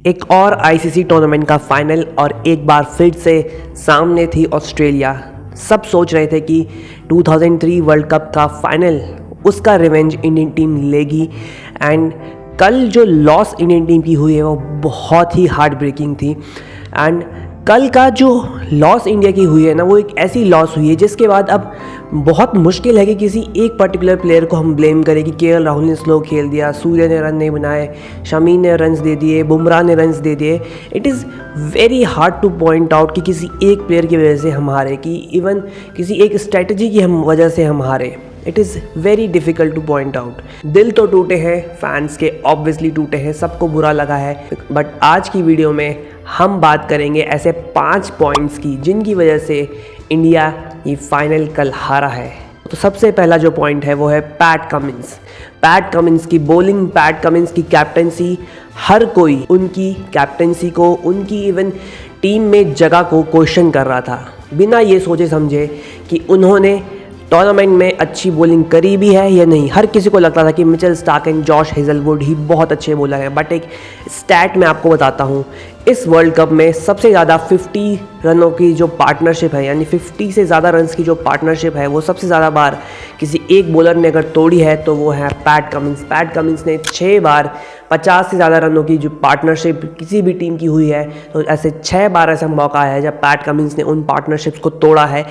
एक और ICC tournament का फाइनल और एक बार फिर से सामने थी ऑस्ट्रेलिया। सब सोच रहे थे कि 2003 वर्ल्ड कप का फाइनल उसका रिवेंज इंडियन टीम लेगी। एंड कल जो लॉस इंडियन टीम की हुई है वो बहुत ही हार्ट ब्रेकिंग थी। एंड कल का जो लॉस इंडिया की हुई है ना, वो एक ऐसी लॉस हुई है जिसके बाद अब बहुत मुश्किल है कि किसी एक पर्टिकुलर प्लेयर को हम ब्लेम करें कि केएल राहुल ने स्लो खेल दिया, सूर्य ने रन नहीं बनाए, शमी ने रन्स दे दिए, बुमराह ने रन्स दे दिए। It is very hard two point out कि किसी एक प्लेयर की वजह से हम हारे, कि इवन किसी एक स्ट्रेटजी की वजह से हम हारे। It is very difficult two point out. दिल तो टूटे हैं फैंस के, ऑब्वियसली टूटे हैं, सबको बुरा लगा है। बट आज की वीडियो में हम बात करेंगे ऐसे 5 पॉइंट्स की जिनकी वजह से इंडिया ये फाइनल कल हारा है। तो सबसे पहला जो पॉइंट है वो है पैट कमिंस। पैट कमिंस की बॉलिंग, पैट कमिंस की कैप्टनसी, हर कोई उनकी कैप्टनसी को, उनकी इवन टीम में जगह को क्वेश्चन कर रहा था, बिना ये सोचे समझे कि उन्होंने टूर्नामेंट में अच्छी बॉलिंग करी भी है या नहीं। हर किसी को लगता था कि Mitchell Starc and Josh Hazlewood ही बहुत अच्छे बॉलर हैं। बट एक स्टैट मैं आपको बताता हूँ, इस वर्ल्ड कप में सबसे ज़्यादा 50 रनों की जो पार्टनरशिप है, यानी 50 से ज़्यादा रन्स की जो पार्टनरशिप है, वो सबसे ज़्यादा बार किसी एक बॉलर ने अगर तोड़ी है तो वो है पैट कमिंस। पैट कमिंस ने 6 बार 50 से ज़्यादा रनों की जो पार्टनरशिप किसी भी टीम की हुई है, तो ऐसे 6 बार ऐसा मौका है जब पैट कमिंस ने उन पार्टनरशिप्स को तोड़ा है।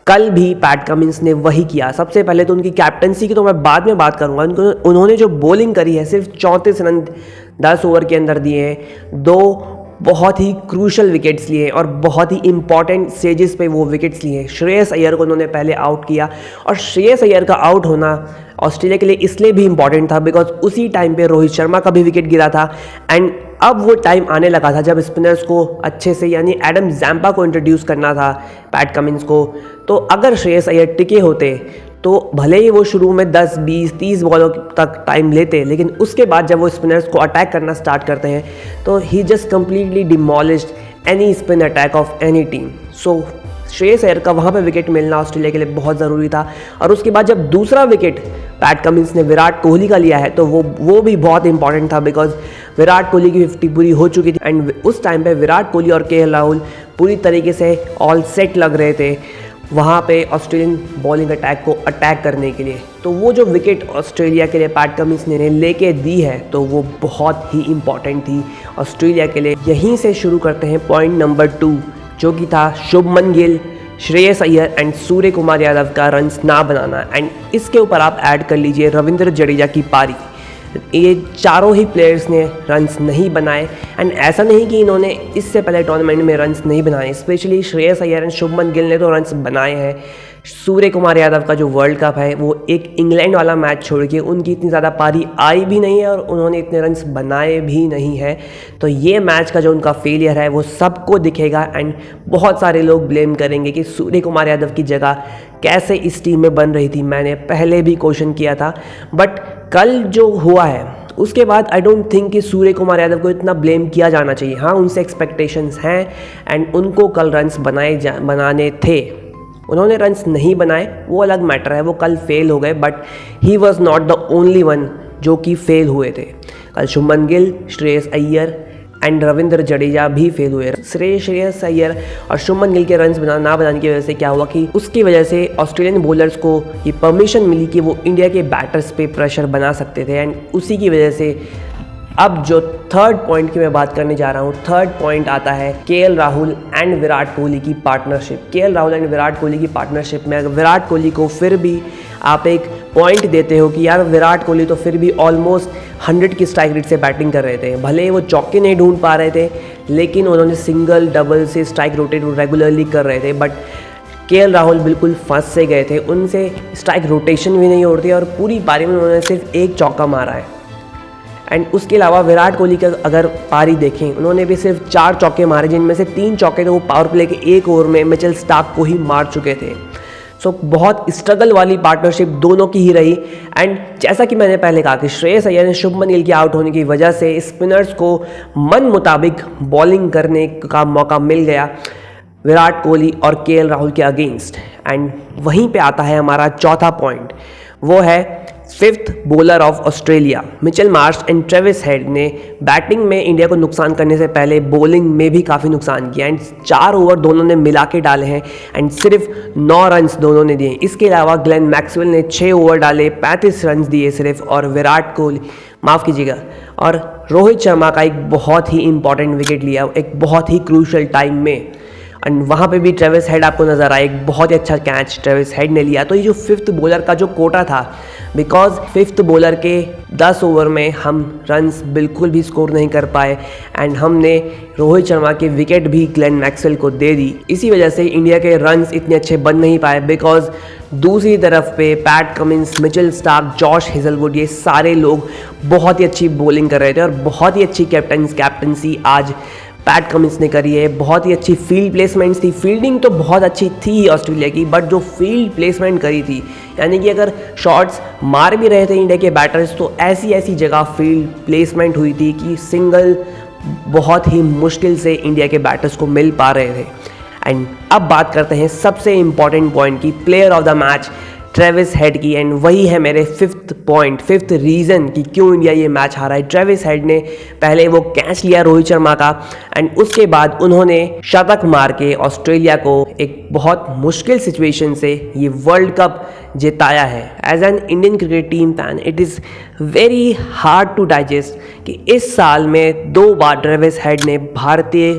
कल भी पैट कमिंस ने वही किया। सबसे पहले तो उनकी कैप्टनसी की तो मैं बाद में बात करूंगा। उन्होंने जो बॉलिंग करी है, सिर्फ 34 रन 10 ओवर के अंदर दिए हैं, 2 बहुत ही क्रूशल विकेट्स लिए और बहुत ही इंपॉर्टेंट स्टेजेस पे वो विकेट्स लिए। श्रेयस अय्यर को उन्होंने पहले आउट किया, और श्रेयस अय्यर का आउट होना ऑस्ट्रेलिया के लिए इसलिए भी इंपॉर्टेंट था बिकॉज उसी टाइम पे रोहित शर्मा का भी विकेट गिरा था। एंड अब वो टाइम आने लगा था जब स्पिनर्स को अच्छे से, यानी एडम जैम्पा को इंट्रोड्यूस करना था पैट कमिंस को। तो अगर श्रेयस अय्यर टिके होते तो भले ही वो शुरू में 10, 20, 30 बॉलों तक टाइम लेते, लेकिन उसके बाद जब वो स्पिनर्स को अटैक करना स्टार्ट करते हैं तो he just completely demolished any spin attack of any team. So Shreyas Iyer का वहाँ पे विकेट मिलना ऑस्ट्रेलिया के लिए बहुत ज़रूरी था। और उसके बाद जब दूसरा विकेट पैट कमिंस ने विराट कोहली का लिया है तो वो भी बहुत इंपॉर्टेंट था बिकॉज विराट कोहली की 50 पूरी हो चुकी थी। एंड उस टाइम पे विराट कोहली और केएल राहुल पूरी तरीके से ऑल सेट लग रहे थे वहाँ पे ऑस्ट्रेलियन बॉलिंग अटैक को अटैक करने के लिए। तो वो जो विकेट ऑस्ट्रेलिया के लिए पैट कमिंस ने लेके दी है तो वो बहुत ही इंपॉर्टेंट थी ऑस्ट्रेलिया के लिए। यहीं से शुरू करते हैं पॉइंट नंबर 2, जो कि था शुभमन गिल, श्रेयस अय्यर एंड सूर्य कुमार यादव का रन्स ना बनाना। एंड इसके ऊपर आप ऐड कर लीजिए रविंद्र जडेजा की पारी। ये चारों ही प्लेयर्स ने रन्स नहीं बनाए। एंड ऐसा नहीं कि इन्होंने इससे पहले टूर्नामेंट में रन्स नहीं बनाए, स्पेशली श्रेयस अय्यर एंड शुभमन गिल ने तो रन्स बनाए हैं। सूर्य कुमार यादव का जो वर्ल्ड कप है वो एक इंग्लैंड वाला मैच छोड़ के उनकी इतनी ज़्यादा पारी आई भी नहीं है और उन्होंने इतने रन्स बनाए भी नहीं है। तो ये मैच का जो उनका फेलियर है वो सबको दिखेगा। एंड बहुत सारे लोग ब्लेम करेंगे कि सूर्य कुमार यादव की जगह कैसे इस टीम में बन रही थी। मैंने पहले भी क्वेश्चन किया था, बट कल जो हुआ है उसके बाद आई डोंट थिंक कि सूर्य कुमार यादव को इतना ब्लेम किया जाना चाहिए। हाँ, उनसे एक्सपेक्टेशंस हैं एंड उनको कल रन्स बनाने थे। उन्होंने रन्स नहीं बनाए, वो अलग मैटर है, वो कल फेल हो गए। But he was not the only one जो कि फेल हुए थे। कल शुभमन गिल, श्रेयस अय्यर एंड रविंद्र जडेजा भी फेल हुए। श्रेयस अय्यर और शुभमन गिल के रन्स ना बनाने की वजह से क्या हुआ कि उसकी वजह से ऑस्ट्रेलियन बॉलर्स को ये परमिशन मिली कि वो इंडिया के बैटर्स पे प्रेशर बना सकते थे। एंड उसी की वजह से अब जो थर्ड पॉइंट की मैं बात करने जा रहा हूँ, थर्ड पॉइंट आता है केएल राहुल एंड विराट कोहली की partnership. KL Rahul and Virat Kohli की पार्टनरशिप में विराट कोहली को फिर भी आप एक पॉइंट देते हो कि यार विराट कोहली तो फिर भी ऑलमोस्ट 100 की स्ट्राइक रेट से बैटिंग कर रहे थे। भले ही वो चौके नहीं ढूंढ पा रहे थे, लेकिन उन्होंने सिंगल डबल से स्ट्राइक रोटेट रेगुलरली कर रहे थे। बट केएल राहुल बिल्कुल फंस से गए थे, उनसे स्ट्राइक रोटेशन भी नहीं हो रही थी और पूरी पारी में उन्होंने सिर्फ एक चौका मारा है। एंड उसके अलावा विराट कोहली का अगर पारी देखें, उन्होंने भी सिर्फ 4 चौके मारे, जिनमें से 3 चौके तो वो पावर प्ले के 1 ओवर में मिचेल स्टार्क को ही मार चुके थे। सो बहुत स्ट्रगल वाली पार्टनरशिप दोनों की ही रही। एंड जैसा कि मैंने पहले कहा कि श्रेयस अय्यर ने शुभमन गिल के आउट होने की वजह से स्पिनर्स को मन मुताबिक बॉलिंग करने का मौका मिल गया विराट कोहली और केएल राहुल के अगेंस्ट। एंड वहीं पे आता है हमारा चौथा पॉइंट, वो है fifth bowler of Australia. Mitchell Marsh and Travis head ने बैटिंग में इंडिया को नुकसान करने से पहले बॉलिंग में भी काफ़ी नुकसान किया एंड 4 ओवर दोनों ने मिला के डाले हैं एंड सिर्फ 9 रन्स दोनों ने दिए। इसके अलावा ग्लेन मैक्सवेल ने 6 ओवर डाले, 35 रन्स दिए सिर्फ, और विराट कोहली माफ़ कीजिएगा और रोहित शर्मा का एक बहुत ही इंपॉर्टेंट विकेट लिया एक बहुत ही क्रूशल टाइम में एंड वहाँ पे भी ट्रेविस हेड आपको नज़र आया, एक बहुत ही अच्छा कैच ट्रेविस हेड ने लिया। तो ये जो फिफ्थ बॉलर का जो कोटा था, बिकॉज फिफ्थ बॉलर के 10 ओवर में हम रन्स बिल्कुल भी स्कोर नहीं कर पाए एंड हमने रोहित शर्मा के विकेट भी ग्लेन मैक्सवेल को दे दी। इसी वजह से इंडिया के रन्स इतने अच्छे बन नहीं पाए, बिकॉज दूसरी तरफ पे PAT Cummins, Mitchell Starc, Josh Hazlewood, ये सारे लोग बहुत ही अच्छी बॉलिंग कर रहे थे और बहुत ही अच्छी कैप्टनसी आज पैट कमिंस ने करी है। बहुत ही अच्छी फील्ड प्लेसमेंट्स थी, फील्डिंग तो बहुत अच्छी थी ऑस्ट्रेलिया की, बट जो फील्ड प्लेसमेंट करी थी, यानी कि अगर शॉट्स मार भी रहे थे इंडिया के बैटर्स तो ऐसी ऐसी जगह फील्ड प्लेसमेंट हुई थी कि सिंगल बहुत ही मुश्किल से इंडिया के बैटर्स को मिल पा रहे थे। एंड अब बात करते हैं सबसे इंपॉर्टेंट पॉइंट की, player of the match Travis head की, एंड वही है मेरे फिफ्थ रीज़न कि क्यों इंडिया ये मैच हारा है। ट्रेविस हेड ने पहले वो कैच लिया रोहित शर्मा का एंड उसके बाद उन्होंने शतक मार के ऑस्ट्रेलिया को एक बहुत मुश्किल सिचुएशन से ये वर्ल्ड कप जिताया है। As an Indian cricket team fan it is very hard to digest कि इस साल में 2 बार ट्रेविस हेड ने भारतीय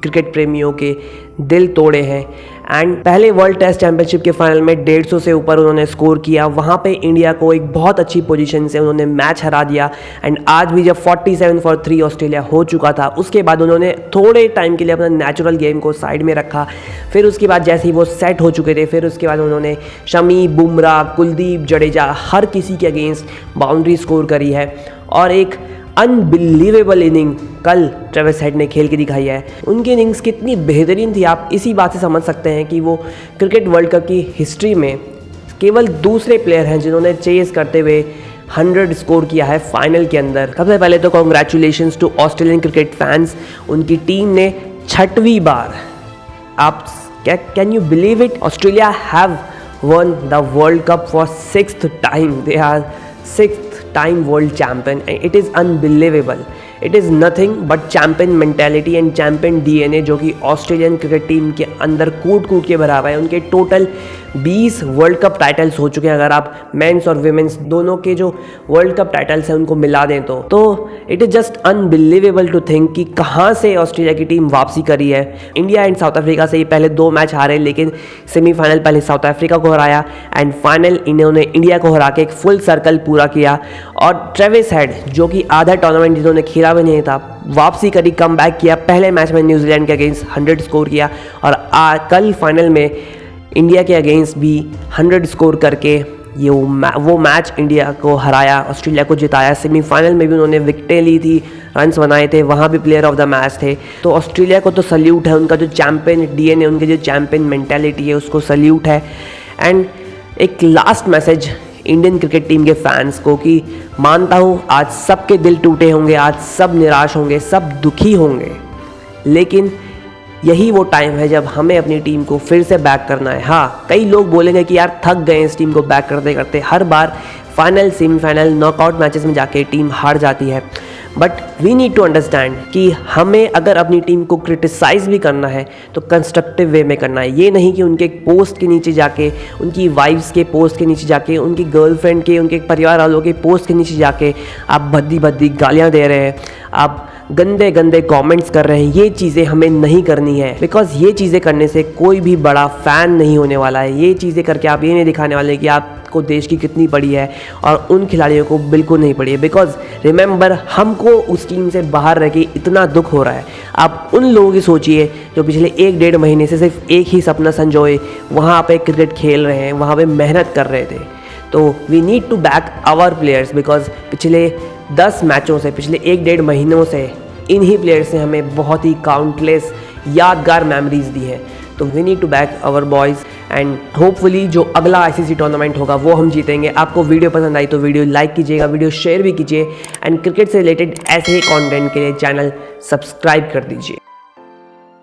क्रिकेट प्रेमियों के दिल तोड़े हैं एंड पहले वर्ल्ड टेस्ट चैंपियनशिप के फाइनल में 150 से ऊपर उन्होंने स्कोर किया, वहाँ पे इंडिया को एक बहुत अच्छी पोजीशन से उन्होंने मैच हरा दिया एंड आज भी जब 47 फॉर 3 ऑस्ट्रेलिया हो चुका था उसके बाद उन्होंने थोड़े टाइम के लिए अपना नेचुरल गेम को साइड में रखा। फिर उसके बाद जैसे ही वो सेट हो चुके थे फिर उसके बाद उन्होंने शमी, बुमराह, कुलदीप, जडेजा हर किसी के अगेंस्ट बाउंड्री स्कोर करी है और एक अनबिलीवेबल इनिंग कल ट्रेविस हेड ने खेल के दिखाई है। उनकी इनिंग्स कितनी बेहतरीन थी आप इसी बात से समझ सकते हैं कि वो क्रिकेट वर्ल्ड कप की हिस्ट्री में केवल दूसरे प्लेयर हैं जिन्होंने चेस करते हुए 100 स्कोर किया है फाइनल के अंदर। सबसे पहले तो congratulations to Australian cricket fans, उनकी टीम ने 6वीं बार, आप can you believe it, Australia have won the world cup for 6th time, they are 6th time world champion and it is unbelievable. It is nothing but champion mentality and champion DNA जो कि Australian cricket team के अंदर कूट के भरा हुआ है। उनके टोटल 20 वर्ल्ड कप टाइटल्स हो चुके हैं, अगर आप मेंस और विमेंस दोनों के जो वर्ल्ड कप टाइटल्स हैं उनको मिला दें तो it is just unbelievable to think कि कहाँ से ऑस्ट्रेलिया की टीम वापसी करी है। इंडिया एंड साउथ अफ्रीका से ये पहले 2 मैच हारे, लेकिन सेमीफाइनल पहले साउथ अफ्रीका को हराया एंड फाइनल इन्होंने इंडिया को हरा के एक फुल सर्कल पूरा किया। और ट्रेविस हेड जो कि आधा टूर्नामेंट जिन्होंने खेला भी नहीं था, वापसी करी, कम बैक किया, पहले मैच में न्यूजीलैंड के अगेंस्ट 100 स्कोर किया और कल फाइनल में इंडिया के अगेंस्ट भी 100 स्कोर करके ये वो मैच इंडिया को हराया, ऑस्ट्रेलिया को जिताया। सेमीफाइनल में भी उन्होंने विकेटें ली थी, रन्स बनाए थे, वहाँ भी प्लेयर ऑफ द मैच थे। तो ऑस्ट्रेलिया को तो सल्यूट है, उनका जो चैम्पियन DNA, उनकी जो चैम्पियन मेंटालिटी है उसको सल्यूट है। एंड एक last message Indian cricket team के फैंस को कि मानता हूँ आज सबके दिल टूटे होंगे, आज सब निराश होंगे, सब दुखी होंगे, लेकिन यही वो टाइम है जब हमें अपनी टीम को फिर से बैक करना है। हाँ, कई लोग बोलेंगे कि यार थक गए इस टीम को बैक करते करते, हर बार फाइनल, सेमीफाइनल, नॉकआउट मैचेस में जाके टीम हार जाती है, but we need to understand कि हमें अगर अपनी टीम को क्रिटिसाइज़ भी करना है तो कंस्ट्रक्टिव वे में करना है। ये नहीं कि उनके पोस्ट के नीचे जाके, उनकी वाइफ्स के पोस्ट के नीचे जाके, उनकी गर्लफ्रेंड के, उनके परिवार वालों के पोस्ट के नीचे जाके आप भद्दी गालियाँ दे रहे हैं, आप गंदे कमेंट्स कर रहे हैं। ये चीज़ें हमें नहीं करनी है, बिकॉज ये चीज़ें करने से कोई भी बड़ा फ़ैन नहीं होने वाला है। ये चीज़ें करके आप ये नहीं दिखाने वाले कि आपको देश की कितनी पड़ी है और उन खिलाड़ियों को बिल्कुल नहीं पड़ी है। बिकॉज रिमेंबर, हमको उस टीम से बाहर रह के इतना दुख हो रहा है। आप उन लोगों की सोचिए जो पिछले 1-1.5 महीने से सिर्फ एक ही सपना संजोए वहाँ पे क्रिकेट खेल रहे हैं, वहाँ पे मेहनत कर रहे थे। तो we need to back our players, because पिछले 10 मैचों से, पिछले 1-1.5 महीनों से इन्हीं प्लेयर्स ने हमें बहुत ही काउंटलेस यादगार मेमोरीज दी है। तो we need to back our boys and hopefully जो अगला ICC टूर्नामेंट होगा वो हम जीतेंगे। आपको वीडियो पसंद आई तो वीडियो लाइक कीजिएगा, वीडियो शेयर भी कीजिए एंड क्रिकेट से रिलेटेड ऐसे ही कंटेंट के लिए चैनल सब्सक्राइब कर दीजिए।